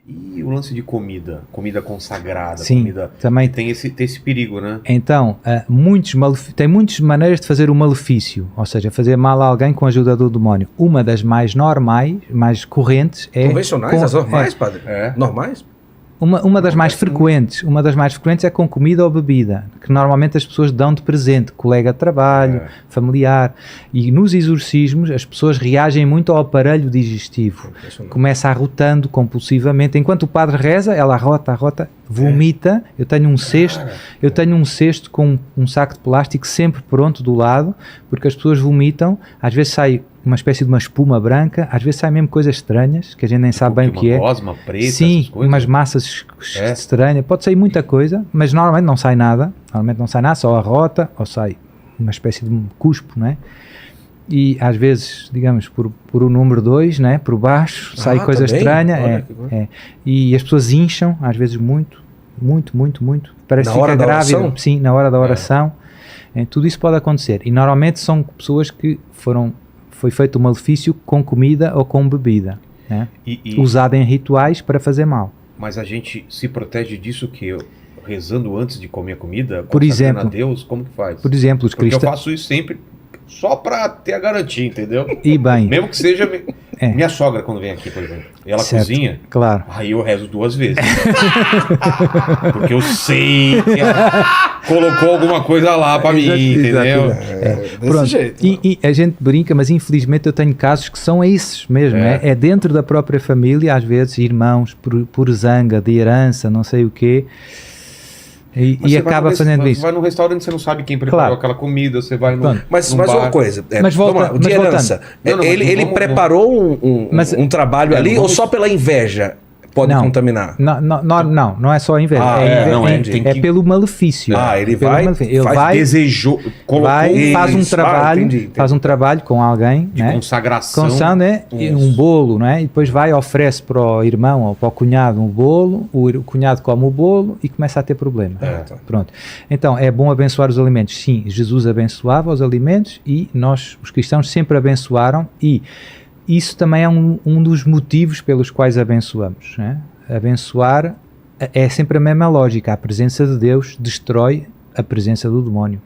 E o lance de comida consagrada, Sim, comida... também Tem esse perigo, né? Então, tem muitas maneiras de fazer o malefício, ou seja, fazer mal a alguém com a ajuda do demónio. Uma das mais normais, mais correntes é... Convencionais, as normais, padre? É. Normais? Uma das mais frequentes é com comida ou bebida, que normalmente as pessoas dão de presente, colega de trabalho, familiar, e nos exorcismos as pessoas reagem muito ao aparelho digestivo, começa arrotando compulsivamente, enquanto o padre reza, ela arrota, vomita. Eu tenho um cesto com um saco de plástico sempre pronto do lado, porque as pessoas vomitam, às vezes sai uma espécie de uma espuma branca, às vezes sai mesmo coisas estranhas, que a gente nem sabe bem o que é. Gosma preta, sim, essas coisas. umas massas estranhas, pode sair muita coisa, mas normalmente não sai nada, só arrota, ou sai uma espécie de cuspo, não é? E às vezes, digamos, por o número 2, né, por baixo, sai coisa também? estranha, e as pessoas incham, às vezes muito, parece que fica grávida, sim, na hora da oração, tudo isso pode acontecer, e normalmente são pessoas que foi feito um malefício com comida ou com bebida, né? Usado em rituais para fazer mal. Mas a gente se protege disso que rezando antes de comer a comida, por exemplo, a Deus, como que faz? Por exemplo, os cristãos... eu faço isso sempre só para ter a garantia, entendeu? E bem, mesmo que seja minha sogra quando vem aqui, por exemplo, ela cozinha, claro. Aí eu rezo 2 vezes. Porque eu sei que ela colocou alguma coisa lá para mim, entendeu? Pronto. Jeito, e a gente brinca, mas infelizmente eu tenho casos que são esses mesmo, é dentro da própria família, às vezes irmãos por zanga de herança, não sei o quê. E acaba fazendo isso. Você vai no restaurante, você não sabe quem preparou aquela comida, você vai no Mas bar. uma coisa, de herança. Ele preparou um trabalho ali ou só pela inveja pode contaminar? Não é só a inveja. É pelo malefício. Ele desejou, colocou, faz um trabalho com alguém, de né? consagração, um bolo, né? E depois oferece para o irmão ou para o cunhado um bolo, o cunhado come o bolo e começa a ter problemas. Pronto. Então é bom abençoar os alimentos. Sim, Jesus abençoava os alimentos e nós, os cristãos, sempre abençoaram, e isso também é um dos motivos pelos quais abençoamos, né? Abençoar é sempre a mesma lógica. A presença de Deus destrói a presença do demónio.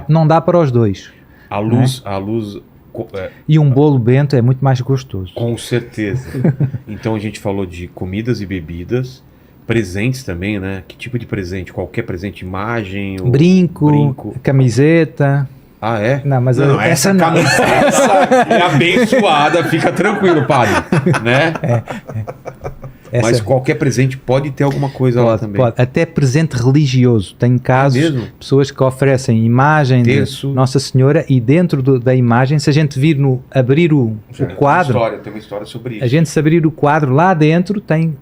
Não dá para os dois. A luz... E um bolo bento é muito mais gostoso. Com certeza. Então a gente falou de comidas e bebidas, presentes também, né? Que tipo de presente? Qualquer presente, imagem? Brinco. Camiseta... Ah, é? Não, mas essa não. Essa é abençoada, fica tranquilo, padre, né? Mas qualquer presente pode ter alguma coisa lá também. Pode. Até presente religioso. Tem casos, pessoas que oferecem imagem de Nossa Senhora, e dentro da imagem, se a gente vir abrir o quadro... Tem uma história sobre isso. A gente, se abrir o quadro, lá dentro tem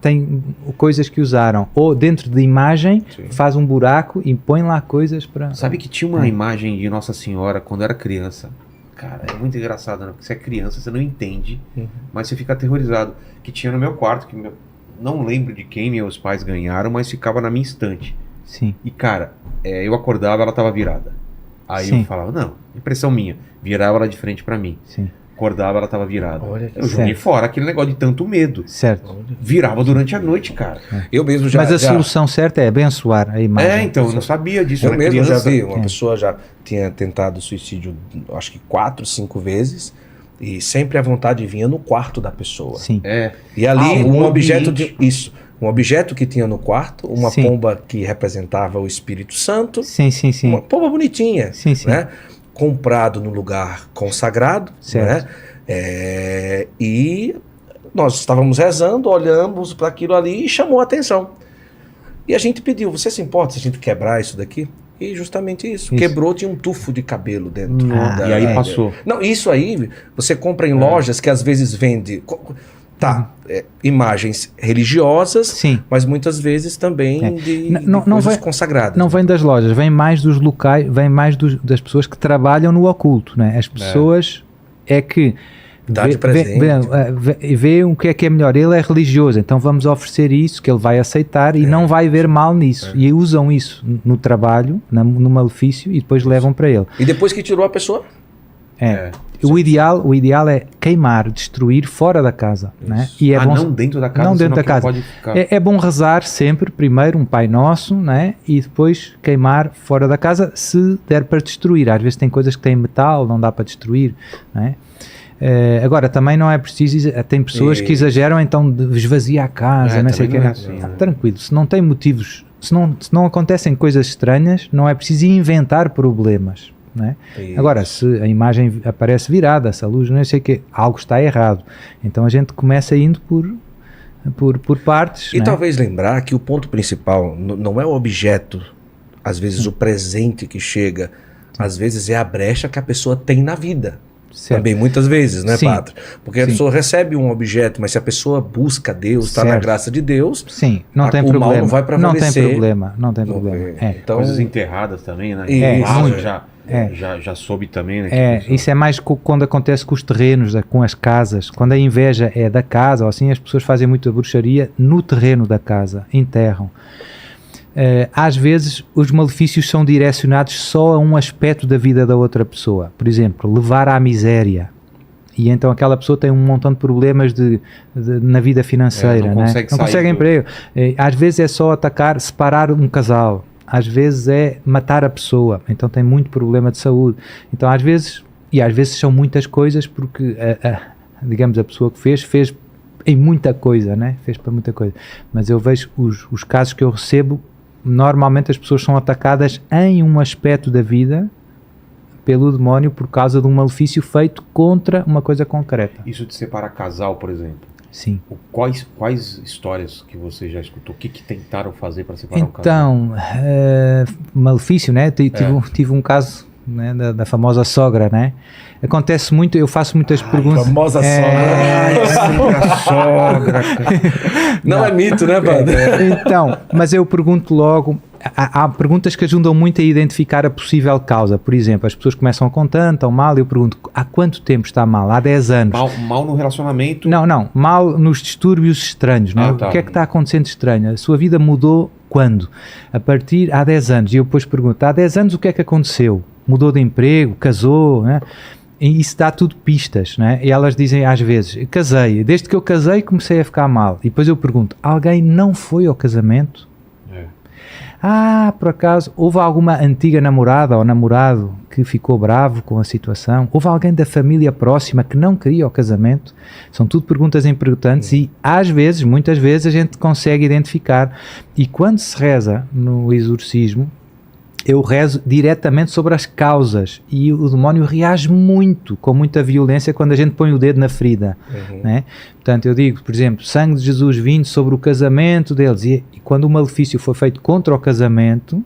coisas que usaram. Ou dentro da imagem, faz um buraco e põe lá coisas para... Sabe que tinha uma imagem de Nossa Senhora quando eu era criança? Cara, é muito engraçado, né? Porque você é criança, você não entende, mas você fica aterrorizado. Que tinha no meu quarto, que não lembro de quem meus pais ganharam, mas ficava na minha estante. Sim. E cara, eu acordava, ela tava virada. Aí eu falava, não, impressão minha. Virava ela de frente pra mim. Sim. Acordava, ela tava virada. Eu joguei fora aquele negócio de tanto medo. Certo. Virava durante a noite, cara. Eu mesmo já... Mas a solução certa é abençoar a imagem. Então, eu não sabia disso. Eu mesmo já vi, uma pessoa já tinha tentado suicídio, acho que 4, 5 vezes, e sempre a vontade vinha no quarto da pessoa. Sim. E ali um objeto que tinha no quarto, uma pomba que representava o Espírito Santo. Sim. Uma pomba bonitinha. Sim. Né? Comprado no lugar consagrado, certo. Né? E nós estávamos rezando, olhamos para aquilo ali e chamou a atenção. E a gente pediu, você se importa se a gente quebrar isso daqui? E justamente isso. Quebrou, tinha um tufo de cabelo dentro. E aí passou. Não, isso aí você compra em lojas que às vezes vende... imagens religiosas, mas muitas vezes também de coisas consagradas. Não vem das lojas, vem mais dos locais, vem mais das pessoas que trabalham no oculto, né? As pessoas que dá de presente. Vê o que é melhor. Ele é religioso, então vamos oferecer isso que ele vai aceitar e não vai ver mal nisso. E usam isso no trabalho, no malefício, e depois levam para ele. E depois que tirou a pessoa? O ideal é queimar, destruir fora da casa, né? E é bom, não dentro da casa, não dentro da casa. Pode ficar... É bom rezar sempre, primeiro um Pai Nosso, né? E depois queimar fora da casa, se der para destruir. Às vezes tem coisas que têm metal, não dá para destruir, né? Agora também não é preciso, tem pessoas que exageram, então de esvaziar a casa, não sei o que. Tranquilo, se não tem motivos, se não acontecem coisas estranhas, não é preciso inventar problemas. Né? Agora, se a imagem aparece virada, se a luz não sei o que, algo está errado. Então a gente começa indo por partes. E né? talvez lembrar que o ponto principal não é o objeto, às vezes o presente que chega, às vezes é a brecha que a pessoa tem na vida. Certo. Também muitas vezes, né, padre? Porque a pessoa recebe um objeto, mas se a pessoa busca Deus, está na graça de Deus, não tem problema. Mal não vai prevalecer. Não tem problema. Então, coisas enterradas também, né? Já soube também, né? Isso é mais quando acontece com os terrenos, com as casas. Quando a inveja é da casa, ou assim, as pessoas fazem muita bruxaria no terreno da casa, enterram. Às vezes os malefícios são direcionados só a um aspecto da vida da outra pessoa, por exemplo, levar à miséria, e então aquela pessoa tem um montão de problemas na vida financeira, não consegue emprego. Às vezes é só separar um casal, às vezes é matar a pessoa, então tem muito problema de saúde. Então às vezes são muitas coisas, porque digamos, a pessoa que fez em muita coisa, né? Fez para muita coisa, mas eu vejo os casos que eu recebo. Normalmente as pessoas são atacadas em um aspecto da vida pelo demónio por causa de um malefício feito contra uma coisa concreta. Isso de separar casal, por exemplo. Sim. Quais histórias que você já escutou? O que tentaram fazer para separar um casal? Então, malefício, né? Tive um caso, né, da famosa sogra, né? Acontece muito, eu faço muitas perguntas. Famosa sogra. A sogra. Não é mito, né, padre? Então, mas eu pergunto logo. Há perguntas que ajudam muito a identificar a possível causa. Por exemplo, as pessoas começam a contar, estão mal, eu pergunto, há quanto tempo está mal? Há 10 anos. Mal no relacionamento? Não, mal nos distúrbios estranhos. Né? O que é que está acontecendo estranho? A sua vida mudou quando? Há 10 anos. E eu depois pergunto, há 10 anos o que é que aconteceu? Mudou de emprego? Casou? Né? E isso dá tudo pistas, né? E elas dizem às vezes, casei, desde que eu casei comecei a ficar mal. E depois eu pergunto, alguém não foi ao casamento? Por acaso, houve alguma antiga namorada ou namorado que ficou bravo com a situação? Houve alguém da família próxima que não queria o casamento? São tudo perguntas importantes e às vezes, muitas vezes a gente consegue identificar. E quando se reza no exorcismo, eu rezo diretamente sobre as causas e o demónio reage muito, com muita violência, quando a gente põe o dedo na ferida. Né? Portanto, eu digo, por exemplo, sangue de Jesus vindo sobre o casamento deles, e quando o malefício foi feito contra o casamento,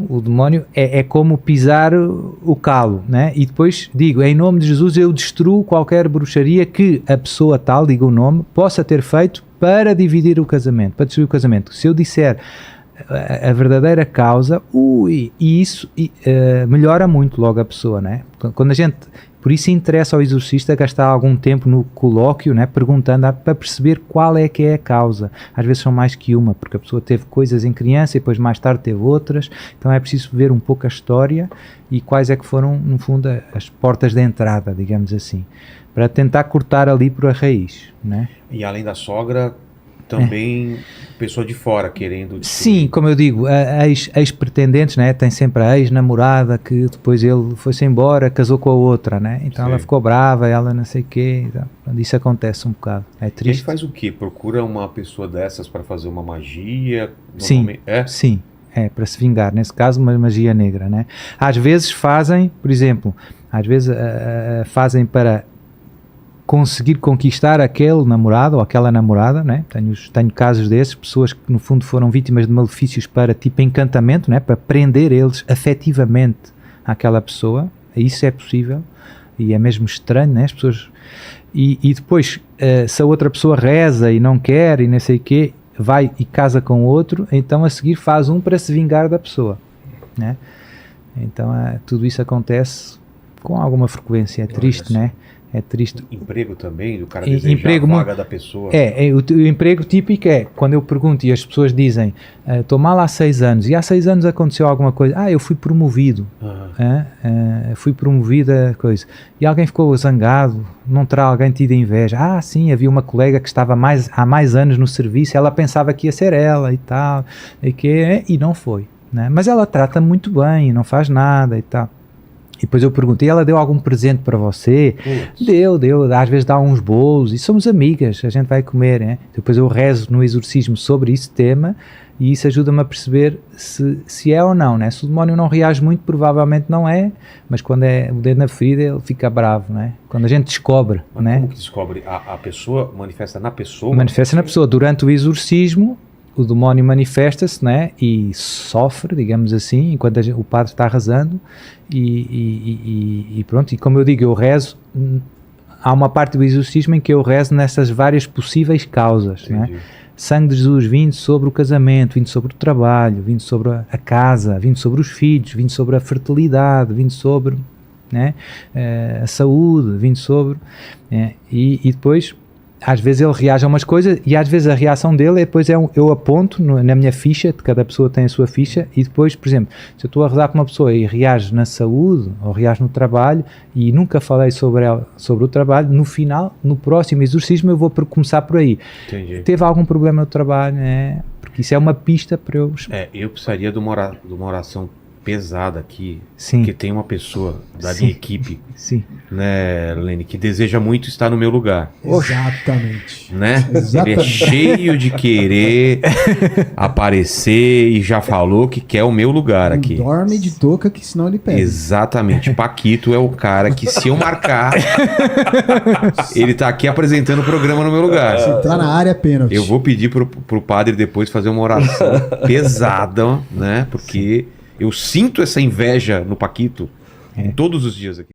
o demónio é como pisar o calo, né? E depois digo, em nome de Jesus eu destruo qualquer bruxaria que a pessoa tal, diga o nome, possa ter feito para dividir o casamento, para destruir o casamento. Se eu disser a verdadeira causa, isso melhora muito logo a pessoa, né? Quando a gente, por isso interessa ao exorcista gastar algum tempo no colóquio, né? Perguntando para perceber qual é que é a causa. Às vezes são mais que uma, porque a pessoa teve coisas em criança e depois mais tarde teve outras, então é preciso ver um pouco a história e quais é que foram, no fundo, as portas de entrada, digamos assim, para tentar cortar ali por a raiz, né? E além da sogra, também pessoa de fora querendo destruir. Sim, como eu digo, ex-pretendentes, né? Tem sempre a ex-namorada que depois ele foi-se embora, casou com a outra, né? Então ela ficou brava, ela não sei o quê, então, isso acontece um bocado, é triste. E ele faz o quê? Procura uma pessoa dessas para fazer uma magia? Sim, para se vingar, nesse caso uma magia negra, né? Às vezes fazem, por exemplo, fazem para conseguir conquistar aquele namorado ou aquela namorada, né? Tenho casos desses, pessoas que no fundo foram vítimas de malefícios para tipo encantamento, né? Para prender eles afetivamente àquela pessoa. Isso é possível e é mesmo estranho, né? As pessoas e depois se a outra pessoa reza e não quer e não sei o quê, vai e casa com outro, então a seguir faz para se vingar da pessoa, né? Então tudo isso acontece com alguma frequência, é triste, né? É triste. Emprego também, do cara E- desejar emprego a mu- vaga da pessoa. O emprego típico é quando eu pergunto e as pessoas dizem estou mal há 6 anos e há 6 anos aconteceu alguma coisa, eu fui promovido, fui promovida, coisa, e alguém ficou zangado, não terá alguém tido inveja? Sim, havia uma colega que estava há mais anos no serviço, ela pensava que ia ser ela e tal, e não foi, né? Mas ela trata muito bem, não faz nada e tal. E depois eu perguntei, ela deu algum presente para você? Deu, às vezes dá uns bolos, e somos amigas, a gente vai comer, né? Depois eu rezo no exorcismo sobre esse tema, e isso ajuda-me a perceber se é ou não, né? Se o demónio não reage muito, provavelmente não é, mas quando é o dedo na ferida, ele fica bravo, né? Quando a gente descobre, Mas né? como que descobre? A pessoa manifesta na pessoa? Manifesta na pessoa. Durante o exorcismo, o demónio manifesta-se, né? E sofre, digamos assim, enquanto o padre está rezando, e pronto, e como eu digo, eu rezo, há uma parte do exorcismo em que eu rezo nessas várias possíveis causas, né? Sangue de Jesus vindo sobre o casamento, vindo sobre o trabalho, vindo sobre a casa, vindo sobre os filhos, vindo sobre a fertilidade, vindo sobre, né? A saúde, vindo sobre, e depois às vezes ele reage a umas coisas e às vezes a reação dele é depois eu aponto na minha ficha, de cada pessoa tem a sua ficha, e depois, por exemplo, se eu estou a rezar com uma pessoa e reage na saúde ou reage no trabalho e nunca falei sobre o trabalho, no final, no próximo exorcismo eu vou começar por aí. Entendi. Teve algum problema no trabalho, né? Porque isso é uma pista para eu... Eu precisaria de uma oração pesada aqui, Sim. porque tem uma pessoa da minha equipe, Sim. né, Lene, que deseja muito estar no meu lugar, Exatamente. né? Exatamente. Ele é cheio de querer aparecer e já falou que quer o meu lugar Não aqui. dorme de touca que senão ele pega. Exatamente. Paquito é o cara que, se eu marcar, ele tá aqui apresentando o programa no meu lugar. Se entrar na área, é pênalti. Eu vou pedir pro padre depois fazer uma oração pesada, né? Porque eu sinto essa inveja no Paquito em todos os dias aqui.